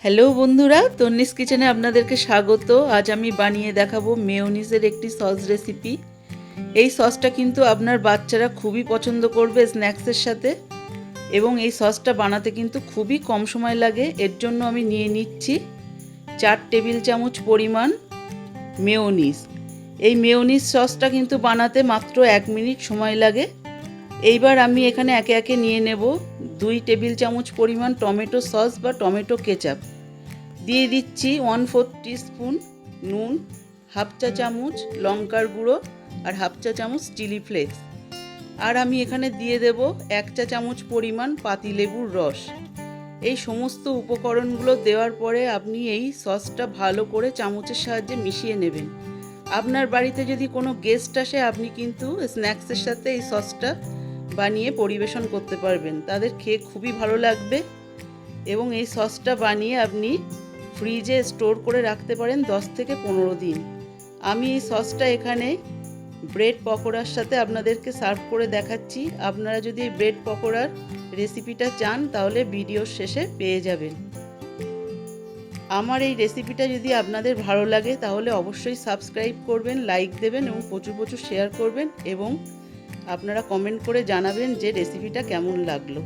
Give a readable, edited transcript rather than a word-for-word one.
Hello বন্ধুরা, তন্নিস কিচেনে আপনাদেরকে স্বাগত। আজ আমি বানিয়ে দেখাবো মেয়োনিজের একটি সস রেসিপি। এই সসটা কিন্তু আপনার বাচ্চারা খুবই পছন্দ করবে স্ন্যাক্সের সাথে, এবং এই সসটা বানাতে কিন্তু খুবই কম সময় লাগে। এর জন্য আমি নিয়ে নিচ্ছি 4 টেবিল চামচ পরিমাণ মেয়োনিজ। এই মেয়োনিজ সসটা কিন্তু বানাতে মাত্র 1 মিনিট সময় লাগে। এইবার আমি এখানে একে একে নিয়ে নেব 2 টেবিল চামচ পরিমাণ টমেটো সস বা টমেটো কেচাপ। দিয়ে দিচ্ছি 1/4 টিস্পুন নুন, হাফ চা চামচ লঙ্কার গুঁড়ো আর হাফ চা চামচ চিলি ফ্লেক্স। আর আমি এখানে দিয়ে দেব 1 চা চামচ পরিমাণ পাতিলেবুর রস। এই সমস্ত উপকরণগুলো দেওয়ার পরে আপনি এই সসটা ভালো করে চামচের সাহায্যে মিশিয়ে নেবেন। আপনার বাড়িতে যদি কোনো গেস্ট আসে, আপনি কিন্তু স্ন্যাক্সের সাথে এই সসটা বানিয়ে পরিবেশন করতে পারবেন, তাদের খেয়ে খুবই ভালো লাগবে। এবং এই সসটা বানিয়ে আপনি ফ্রিজে স্টোর করে রাখতে পারেন 10 থেকে 15 দিন। আমি এই সসটা এখানে ব্রেড পকোড়ার সাথে আপনাদেরকে সার্ভ করে দেখাচ্ছি। আপনারা যদি এই ব্রেড পকোড়ার রেসিপিটা চান তাহলে ভিডিওর শেষে পেয়ে যাবেন। আমার এই রেসিপিটা যদি আপনাদের ভালো লাগে তাহলে অবশ্যই সাবস্ক্রাইব করবেন, লাইক দেবেন এবং প্রচুর প্রচুর শেয়ার করবেন, এবং আপনারা কমেন্ট করে জানাবেন যে রেসিপিটা কেমন লাগলো।